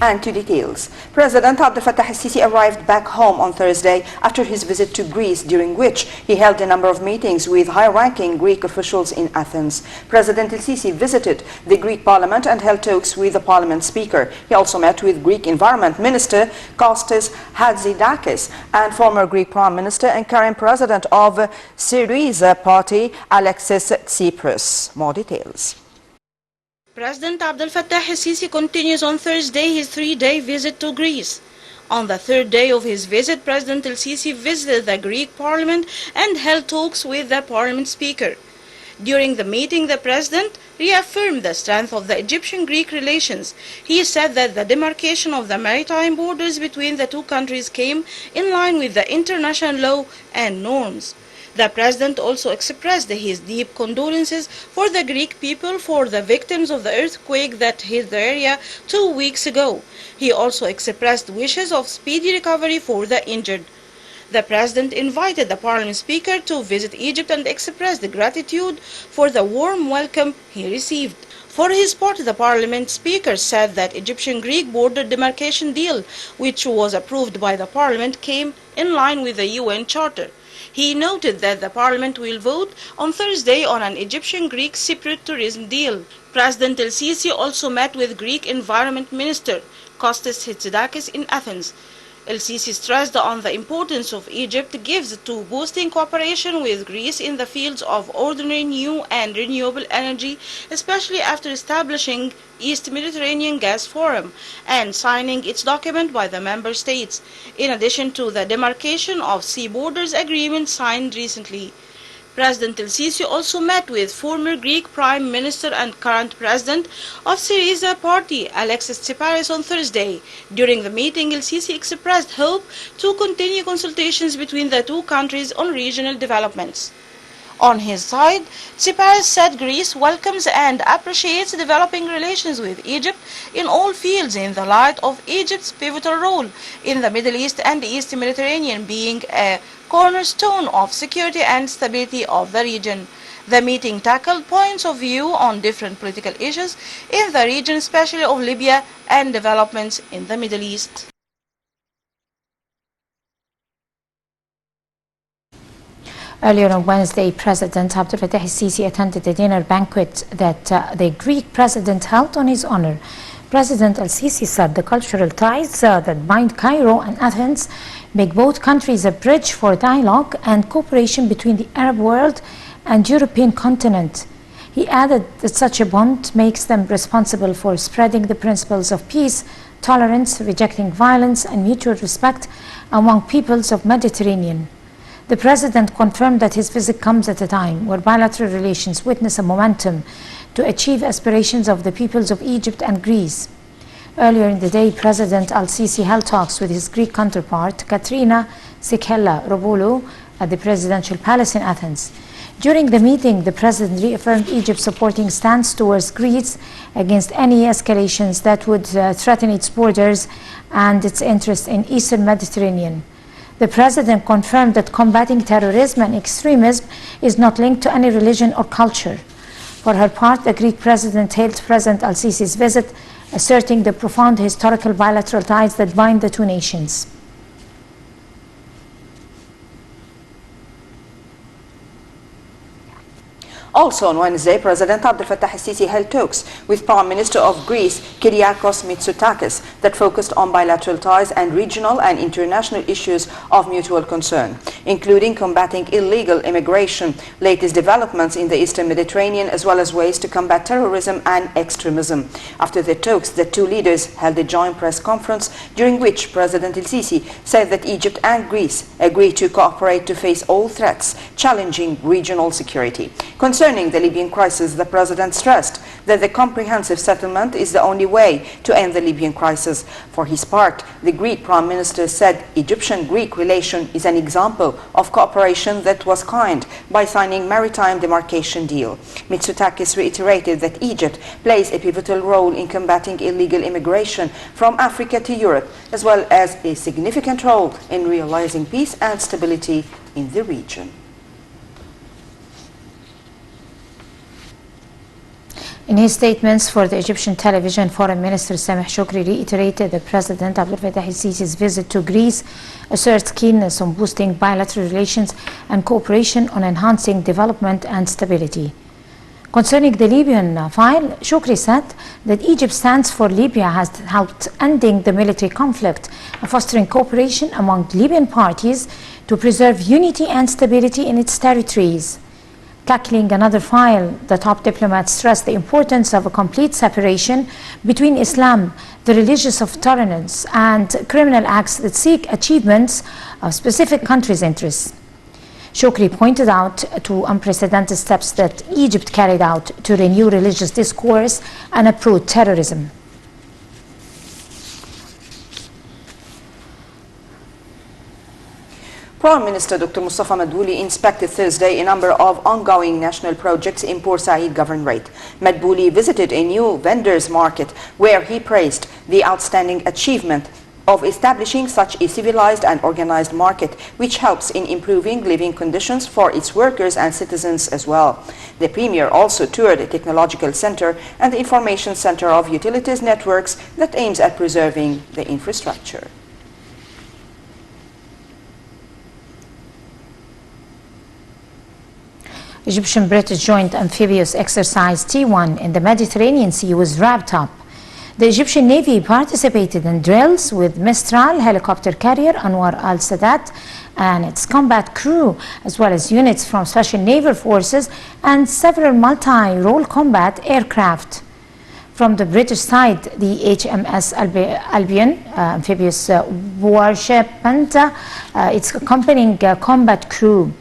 And to details. President Abdel Fattah el-Sisi arrived back home on Thursday after his visit to Greece, during which he held a number of meetings with high-ranking Greek officials in Athens. President el-Sisi visited the Greek parliament and held talks with the parliament speaker. He also met with Greek Environment Minister Kostas Hatzidakis and former Greek Prime Minister and current president of Syriza Party, Alexis Tsipras. More details. President Abdel Fattah el-Sisi continues on Thursday his three-day visit to Greece. On the third day of his visit, President el-Sisi visited the Greek parliament and held talks with the parliament speaker. During the meeting, the president reaffirmed the strength of the Egyptian-Greek relations. He said that the demarcation of the maritime borders between the two countries came in line with the international law and norms. The president also expressed his deep condolences for the Greek people for the victims of the earthquake that hit the area 2 weeks ago. He also expressed wishes of speedy recovery for the injured. The president invited the parliament speaker to visit Egypt and expressed gratitude for the warm welcome he received. For his part, the parliament speaker said that Egyptian-Greek border demarcation deal, which was approved by the parliament, came in line with the UN Charter. He noted that the parliament will vote on Thursday on an Egyptian-Greek separate tourism deal. President el-Sisi also met with Greek Environment Minister Kostas Hatzidakis in Athens. El-Sisi stressed on the importance of Egypt gives to boosting cooperation with Greece in the fields of ordinary, new and renewable energy, especially after establishing East Mediterranean Gas Forum and signing its document by the member states, in addition to the demarcation of sea borders agreement signed recently. President el-Sisi also met with former Greek Prime Minister and current President of Syriza Party, Alexis Tsipras, on Thursday. During the meeting, el-Sisi expressed hope to continue consultations between the two countries on regional developments. On his side, Tsipras said Greece welcomes and appreciates developing relations with Egypt in all fields in the light of Egypt's pivotal role in the Middle East and East Mediterranean being a cornerstone of security and stability of the region. The meeting tackled points of view on different political issues in the region, especially of Libya and developments in the Middle East. Earlier on Wednesday, President Abdel Fattah el-Sisi attended a dinner banquet that the Greek president held on his honor. President el-Sisi said the cultural ties that bind Cairo and Athens make both countries a bridge for dialogue and cooperation between the Arab world and European continent. He added that such a bond makes them responsible for spreading the principles of peace, tolerance, rejecting violence, and mutual respect among peoples of Mediterranean. The president confirmed that his visit comes at a time where bilateral relations witness a momentum to achieve aspirations of the peoples of Egypt and Greece. Earlier in the day, President el-Sisi held talks with his Greek counterpart, Katrina Sikela-Roboulou, at the presidential palace in Athens. During the meeting, the president reaffirmed Egypt's supporting stance towards Greece against any escalations that would threaten its borders and its interests in Eastern Mediterranean. The president confirmed that combating terrorism and extremism is not linked to any religion or culture. For her part, the Greek president hailed President el-Sisi's visit, asserting the profound historical bilateral ties that bind the two nations. Also on Wednesday, President Abdel Fattah el-Sisi held talks with Prime Minister of Greece, Kyriakos Mitsotakis, that focused on bilateral ties and regional and international issues of mutual concern, including combating illegal immigration, latest developments in the Eastern Mediterranean, as well as ways to combat terrorism and extremism. After the talks, the two leaders held a joint press conference during which President el-Sisi said that Egypt and Greece agreed to cooperate to face all threats challenging regional security. Concerning the Libyan crisis, the president stressed that the comprehensive settlement is the only way to end the Libyan crisis. For his part, the Greek Prime Minister said Egyptian-Greek relation is an example of cooperation that was kind by signing maritime demarcation deal. Mitsotakis reiterated that Egypt plays a pivotal role in combating illegal immigration from Africa to Europe, as well as a significant role in realizing peace and stability in the region. In his statements for the Egyptian television, Foreign Minister Sameh Shukri reiterated that President Abdel Fattah el-Sisi's visit to Greece asserts keenness on boosting bilateral relations and cooperation on enhancing development and stability. Concerning the Libyan file, Shukri said that Egypt stands for Libya has helped ending the military conflict and fostering cooperation among Libyan parties to preserve unity and stability in its territories. Tackling another file, the top diplomat stressed the importance of a complete separation between Islam, the religious of tolerance, and criminal acts that seek achievements of specific countries' interests. Shukri pointed out to unprecedented steps that Egypt carried out to renew religious discourse and uproot terrorism. Prime Minister Dr. Mustafa Madbouli inspected Thursday a number of ongoing national projects in Port Said Governorate. Madbouli visited a new vendors market where he praised the outstanding achievement of establishing such a civilized and organized market, which helps in improving living conditions for its workers and citizens as well. The Premier also toured a technological center and the information center of utilities networks that aims at preserving the infrastructure. Egyptian-British joint amphibious exercise T1 in the Mediterranean Sea was wrapped up. The Egyptian Navy participated in drills with Mistral helicopter carrier Anwar al-Sadat and its combat crew, as well as units from special naval forces and several multi-role combat aircraft. From the British side, the HMS Albion amphibious warship and its accompanying combat crew.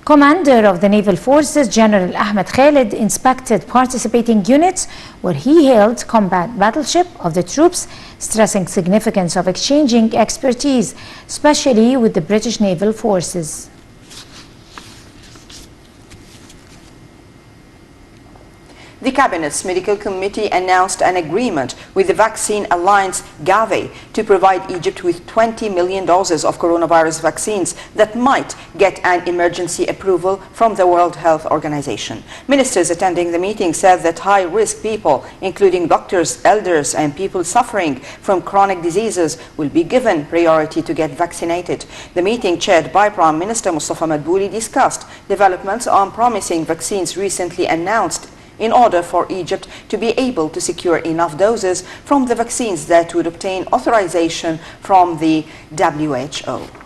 Commander of the Naval Forces, General Ahmed Khalid, inspected participating units where he hailed combat battleship of the troops, stressing significance of exchanging expertise, especially with the British Naval Forces. The Cabinet's Medical Committee announced an agreement with the Vaccine Alliance GAVI to provide Egypt with 20 million doses of coronavirus vaccines that might get an emergency approval from the World Health Organization. Ministers attending the meeting said that high-risk people, including doctors, elders, and people suffering from chronic diseases, will be given priority to get vaccinated. The meeting, chaired by Prime Minister Mustafa Madbouli, discussed developments on promising vaccines recently announced in order for Egypt to be able to secure enough doses from the vaccines that would obtain authorization from the WHO.